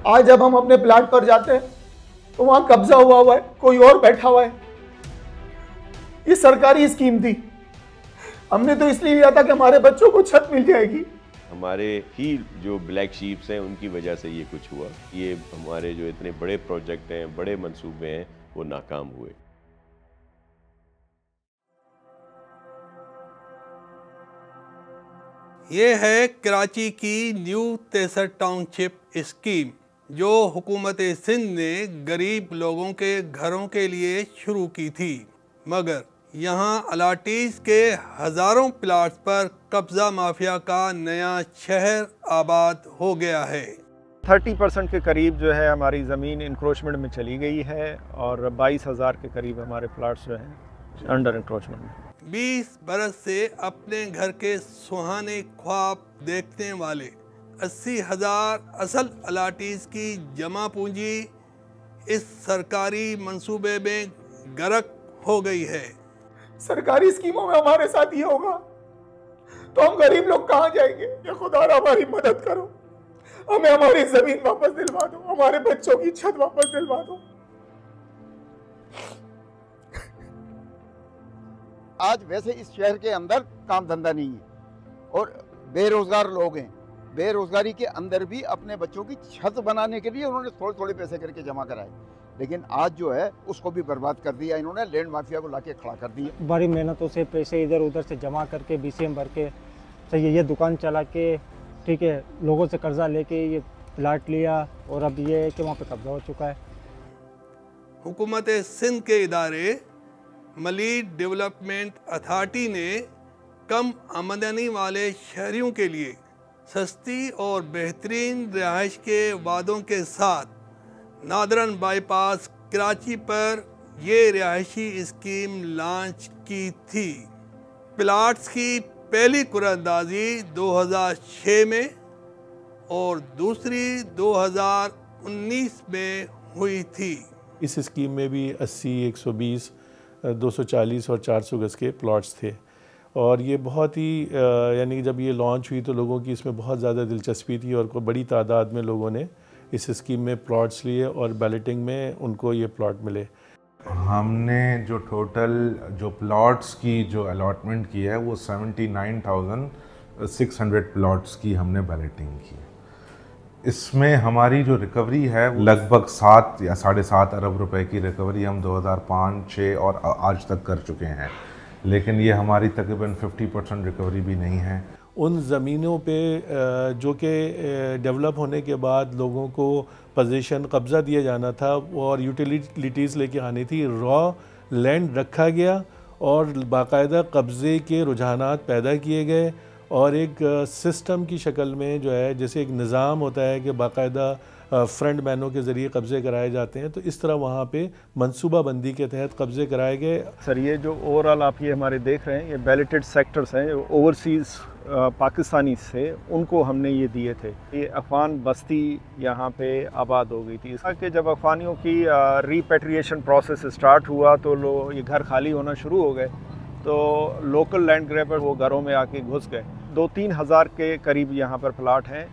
आज जब हम अपने प्लाट पर जाते हैं तो वहां कब्जा हुआ है, कोई और बैठा हुआ है। ये सरकारी स्कीम थी, हमने तो इसलिए लिया था कि हमारे बच्चों को छत मिल जाएगी। हमारे ही जो ब्लैक शीप्स हैं उनकी वजह से ये कुछ हुआ। ये हमारे जो इतने बड़े प्रोजेक्ट हैं, बड़े मंसूबे हैं, वो नाकाम हुए। ये है कराची की न्यू तेसर टाउनशिप स्कीम, जो हुकूमत सिंध ने गरीब लोगों के घरों के लिए शुरू की थी, मगर यहाँ अलाटीज़ के हज़ारों प्लाट्स पर कब्ज़ा माफिया का नया शहर आबाद हो गया है। 30% के करीब जो है हमारी ज़मीन इंक्रोचमेंट में चली गई है और 22,000 के करीब हमारे प्लाट्स जो हैं अंडर इंक्रोचमेंट में। 20 बरस से अपने घर के सुहाने ख्वाब देखने वाले 80,000 असल अलाटीज़ की जमा पूंजी इस सरकारी मंसूबे में गर्क हो गई है। सरकारी स्कीमों में हमारे साथ ये होगा तो हम गरीब लोग कहाँ जाएंगे? या खुदा हमारी मदद करो, हमें हमारी जमीन वापस दिलवा दो, हमारे बच्चों की छत वापस दिलवा दो। आज वैसे इस शहर के अंदर काम धंधा नहीं है और बेरोजगार लोग हैं। बेरोजगारी के अंदर भी अपने बच्चों की छत बनाने के लिए उन्होंने थोड़े थोड़े पैसे करके जमा कराए, लेकिन आज जो है उसको भी बर्बाद कर दिया इन्होंने, लैंड माफिया को लाके खड़ा कर दिया। बड़ी मेहनतों से पैसे इधर उधर से जमा करके BCM भर के सही ये दुकान चला के, ठीक है, लोगों से कर्जा लेके ये प्लाट लिया और अब ये है कि वहाँ पे कब्जा हो चुका है। हुकूमत सिंध के इदारे मलीद डेवलपमेंट अथॉरिटी ने कम आमदनी वाले शहरियों के लिए सस्ती और बेहतरीन रिहाइश के वादों के साथ नादरन बाईपास कराची पर ये रिहायशी स्कीम लॉन्च की थी। प्लाट्स की पहली कुरानंदाजी 2006 में और दूसरी 2019 में हुई थी। इस स्कीम में भी 80, 120, 240 और 400 गज़ के प्लॉट्स थे और ये बहुत ही यानी जब ये लॉन्च हुई तो लोगों की इसमें बहुत ज़्यादा दिलचस्पी थी और बड़ी तादाद में लोगों ने इस स्कीम में प्लॉट्स लिए और बैलेटिंग में उनको ये प्लॉट मिले। हमने जो टोटल जो प्लॉट्स की जो अलॉटमेंट की है वो 79,600 प्लॉट्स की हमने बैलेटिंग की। इसमें हमारी जो रिकवरी है लगभग 7 या 7.5 अरब रुपए की रिकवरी हम 2005, 6 और आज तक कर चुके हैं, लेकिन ये हमारी तकरीबन 50% रिकवरी भी नहीं है। उन ज़मीनों पे जो कि डेवलप होने के बाद लोगों को पोजीशन कब्ज़ा दिया जाना था और यूटिलिटीज़ लेके आनी थी, रॉ लैंड रखा गया और बाकायदा कब्ज़े के रुझानात पैदा किए गए और एक सिस्टम की शक्ल में जो है जैसे एक निज़ाम होता है कि बाकायदा फ्रंट मैनों के ज़रिए कब्ज़े कराए जाते हैं, तो इस तरह वहाँ पे मंसूबा बंदी के तहत कब्ज़े कराए गए। सर ये जो ओवरऑल आप ये हमारे देख रहे हैं ये बैलेटेड सेक्टर्स हैं, ओवरसीज़ पाकिस्तानी से उनको हमने ये दिए थे। ये अफ़गान बस्ती यहाँ पे आबाद हो गई थी। कि जब अफ़गानियों की रीपैट्रिएशन प्रोसेस स्टार्ट हुआ तो ये घर खाली होना शुरू हो गए, तो लोकल लैंड ग्रैबर वो घरों में आके घुस गए। 2-3 हज़ार के करीब यहाँ पर प्लाट हैं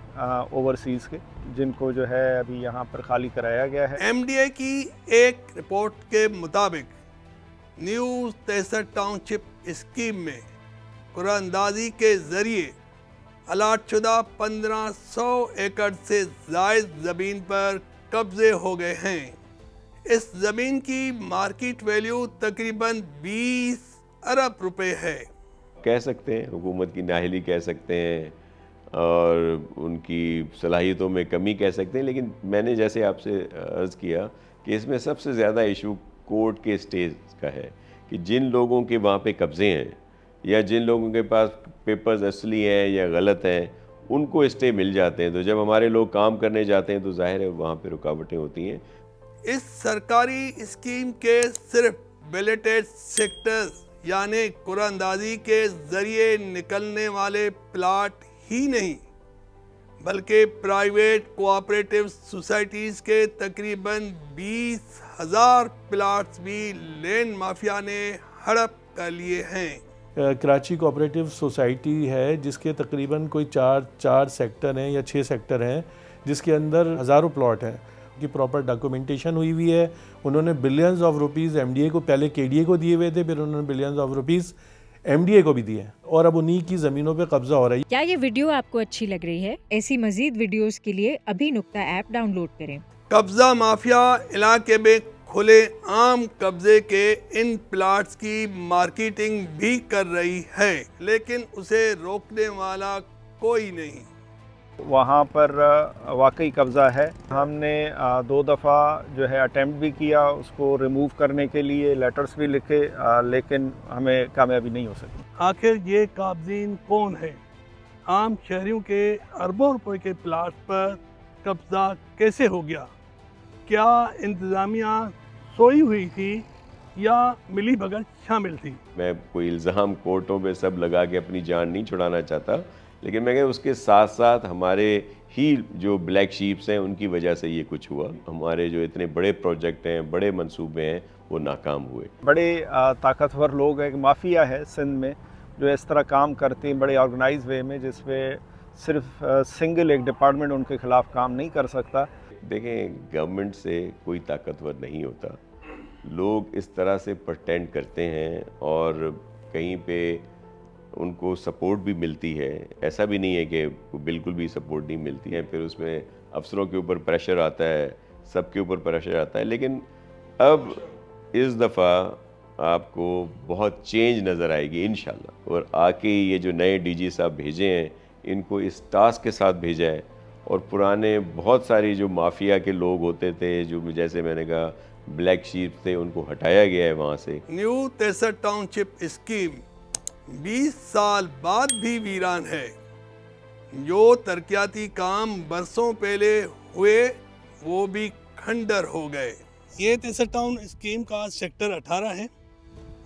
ओवरसीज़ के, जिनको जो है अभी यहाँ पर खाली कराया गया है। MDA की एक रिपोर्ट के मुताबिक न्यू तेसर टाउनशिप स्कीम में कुरानंदाजी के ज़रिए अलाट शुदा 1500 एकड़ से ज़ायद ज़मीन पर कब्ज़े हो गए हैं। इस ज़मीन की मार्केट वैल्यू तकरीबन 20 अरब रुपए है। कह सकते हैं हुकूमत की नाअहली कह सकते हैं और उनकी सलाहियतों में कमी कह सकते हैं, लेकिन मैंने जैसे आपसे अर्ज़ किया कि इसमें सबसे ज़्यादा इशू कोर्ट के स्टेज का है कि जिन लोगों के वहाँ पे कब्ज़े हैं या जिन लोगों के पास पेपर्स असली हैं या गलत हैं उनको स्टे मिल जाते हैं, तो जब हमारे लोग काम करने जाते हैं तो जाहिर है वहाँ पे रुकावटें होती हैं। इस सरकारी स्कीम के सिर्फ बैलेटेड सेक्टर्स यानी कुरानंदाजी के ज़रिए निकलने वाले प्लाट ही नहीं बल्कि प्राइवेट कोऑपरेटिव सोसाइटीज़ के तकरीबन 20,000 प्लाट्स भी लैंड माफिया ने हड़प कर लिए हैं। कराची कोऑपरेटिव सोसाइटी है जिसके तकरीबन कोई चार सेक्टर हैं या 6 सेक्टर हैं, जिसके अंदर हज़ारों प्लॉट हैं कि प्रॉपर डॉक्यूमेंटेशन हुई हुई है। उन्होंने बिलियंस ऑफ रुपीज़ एमडीए को, पहले केडीए को दिए हुए थे, फिर उन्होंने बिलियंस ऑफ रुपीज़ एमडीए को भी दिए हैं और अब उन्हीं की ज़मीनों पे कब्जा हो रहा है। क्या ये वीडियो आपको अच्छी लग रही है? ऐसी मजीद वीडियोस के लिए अभी नुक्ता ऐप डाउनलोड करें। कब्जा माफिया इलाके में खुले आम कब्जे के इन प्लाट्स की मार्केटिंग भी कर रही है, लेकिन उसे रोकने वाला कोई नहीं। वहाँ पर वाकई कब्ज़ा है। हमने 2 दफ़ा जो है अटेम्प्ट भी किया उसको रिमूव करने के लिए, लेटर्स भी लिखे, लेकिन हमें कामयाबी नहीं हो सकी। आखिर ये काबजीन कौन है? आम शहरियों के अरबों रुपए के प्लाट पर कब्जा कैसे हो गया? क्या इंतज़ामिया सोई हुई थी या मिली भगत शामिल थी? मैं कोई इल्ज़ाम कोर्टों पे सब लगा के अपनी जान नहीं छुड़ाना चाहता, लेकिन मैं कहूँ उसके साथ साथ हमारे ही जो ब्लैक शीप्स हैं उनकी वजह से ये कुछ हुआ। हमारे जो इतने बड़े प्रोजेक्ट हैं, बड़े मंसूबे हैं, वो नाकाम हुए। बड़े ताकतवर लोग हैं, माफिया है सिंध में जो इस तरह काम करते हैं बड़े ऑर्गेनाइज वे में, जिसमें सिर्फ सिंगल एक डिपार्टमेंट उनके खिलाफ काम नहीं कर सकता। देखें, गवर्नमेंट से कोई ताकतवर नहीं होता। लोग इस तरह से प्रटेंड करते हैं और कहीं पे उनको सपोर्ट भी मिलती है। ऐसा भी नहीं है कि बिल्कुल भी सपोर्ट नहीं मिलती है। फिर उसमें अफसरों के ऊपर प्रेशर आता है, सबके ऊपर प्रेशर आता है। लेकिन अब इस दफ़ा आपको बहुत चेंज नज़र आएगी इंशाल्लाह। और आके ये जो नए डीजी साहब भेजे हैं, इनको इस टास्क के साथ भेजा है। और पुराने बहुत सारी जो माफिया के लोग होते थे, जो जैसे मैंने कहा ब्लैक शीप थे, उनको हटाया गया है वहाँ से। न्यू तेसर टाउनशिप स्कीम 20 साल बाद भी वीरान है। जो तरक्याती काम बरसों पहले हुए वो भी खंडर हो गए। ये तेसर टाउन स्कीम का सेक्टर 18 है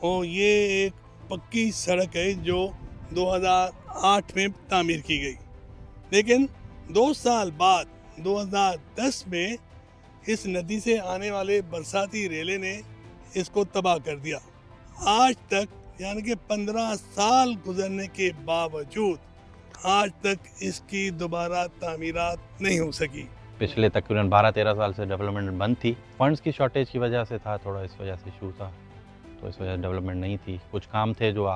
और ये एक पक्की सड़क है जो 2008 में तामीर की गई, लेकिन 2 साल बाद 2010 में इस नदी से आने वाले बरसाती रेले ने इसको तबाह कर दिया। आज तक यानी कि 15 साल गुजरने के बावजूद आज तक इसकी दोबारा तामीरात नहीं हो सकी। पिछले तकरीबन 12-13 साल से डेवलपमेंट बंद थी। फंड्स की शॉर्टेज की वजह से था, थोड़ा इस वजह से इशू था, तो इस वजह से डेवलपमेंट नहीं थी। कुछ काम थे जो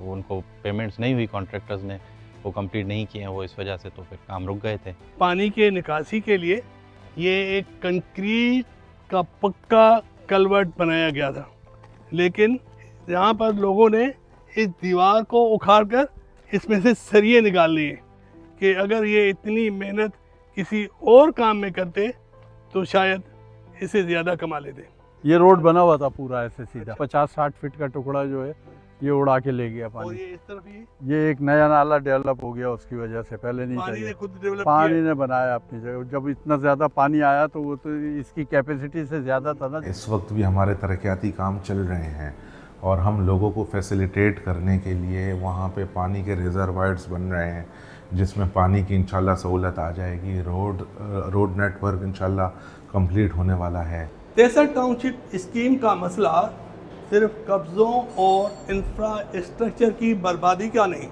उनको पेमेंट्स नहीं हुई, कॉन्ट्रैक्टर्स ने वो कंप्लीट नहीं किए हैं, वो इस वजह से तो फिर काम रुक गए थे। पानी के निकासी के लिए ये एक कंक्रीट का पक्का कलवर्ट बनाया गया था, लेकिन यहाँ पर लोगों ने इस दीवार को उखाड़कर इसमें से सरिये निकाल लिए कि अगर ये इतनी मेहनत किसी और काम में करते तो शायद इससे ज़्यादा कमा लेते। ये रोड बना हुआ था पूरा ऐसे सीधा, 50-60 फीट का टुकड़ा जो है ये उड़ा के ले गया पानी। और ये इस तरफ ये एक नया नाला डेवलप हो गया उसकी वजह से, पहले नहीं पानी ने था। खुद डेवलप पानी ने बनाया अपनी जगह। जब इतना ज़्यादा पानी आया तो वो तो इसकी कैपेसिटी से ज़्यादा था ना। इस वक्त भी हमारे तरक्याती काम चल रहे हैं और हम लोगों को फैसिलिटेट करने के लिए वहाँ पे पानी के रिजर्वायर्स बन रहे हैं, जिसमें पानी की इंशाल्लाह सहूलत आ जाएगी। रोड नेटवर्क इंशाल्लाह कंप्लीट होने वाला है। तेसर टाउनशिप स्कीम का मसला सिर्फ कब्ज़ों और इंफ्रास्ट्रक्चर की बर्बादी का नहीं,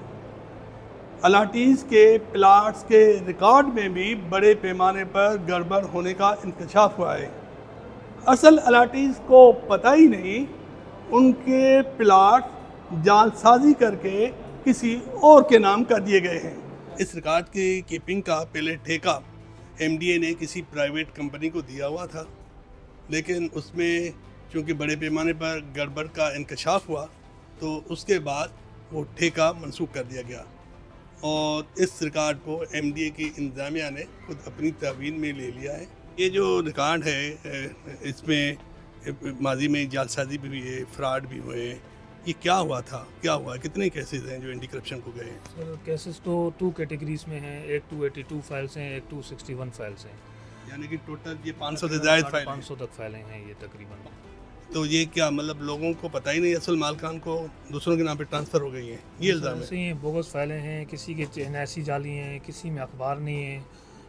अलाटीज़ के प्लाट्स के रिकॉर्ड में भी बड़े पैमाने पर गड़बड़ होने का इंकशाफ हुआ है। असल अलाटीज़ को पता ही नहीं उनके प्लाट जालसाजी करके किसी और के नाम कर दिए गए हैं। इस रिकॉर्ड की कीपिंग का पहले ठेका एमडीए ने किसी प्राइवेट कंपनी को दिया हुआ था, लेकिन उसमें चूँकि बड़े पैमाने पर गड़बड़ का इंकशाफ हुआ तो उसके बाद वो ठेका मंसूख कर दिया गया और इस रिकॉर्ड को एमडीए की इंतज़ामिया ने खुद अपनी तहवील में ले लिया है। ये जो रिकॉर्ड है इसमें माजी में जालसाजी भी हुई है, फ्रॉड भी हुए हैं। ये क्या हुआ था, क्या हुआ, कितने केसेस हैं जो एंटी करप्शन को गए हैं? सर केसेस तो 2 कैटेगरीज में हैं, एक 282 फाइल्स हैं, एक 261 फाइल्स हैं, यानी कि टोटल ये 500 से ज़्यादा फाइल 500 तक फाइलें हैं ये तकरीबन। तो ये क्या मतलब लोगों को पता ही नहीं, असल मालकान को दूसरों के नाम पे ट्रांसफ़र हो गई हैं, ये इल्ज़ाम है? ये बोगस फाइलें हैं, किसी के एनआईसी जाली हैं, किसी में अखबार नहीं है,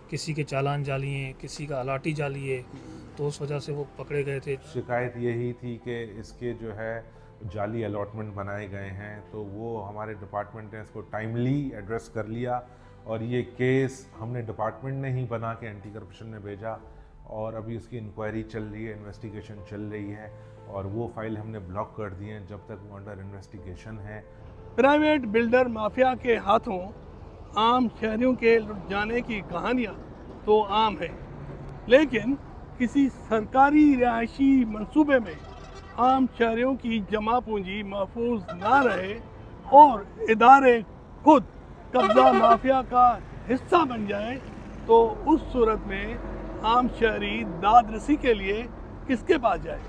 किसी के चालान जाली हैं, किसी का अलाटी जाली है, तो उस वजह से वो पकड़े गए थे। शिकायत यही थी कि इसके जो है जाली अलॉटमेंट बनाए गए हैं, तो वो हमारे डिपार्टमेंट ने इसको टाइमली एड्रेस कर लिया और ये केस हमने डिपार्टमेंट ने ही बना के एंटी करप्शन ने भेजा और अभी उसकी इंक्वायरी चल रही है, इन्वेस्टिगेशन चल रही है और वो फाइल हमने ब्लॉक कर दी है जब तक वो अंडर इन्वेस्टिगेशन है। प्राइवेट बिल्डर माफिया के हाथों आम शहरियों के लुट जाने की कहानियाँ तो आम है, लेकिन किसी सरकारी रिहायशी मंसूबे में आम शहरियों की जमा पूंजी महफूज ना रहे और इदारे खुद कब्जा माफिया का हिस्सा बन जाए तो उस सूरत में आम शहरी दाद रसी के लिए किसके पास जाए।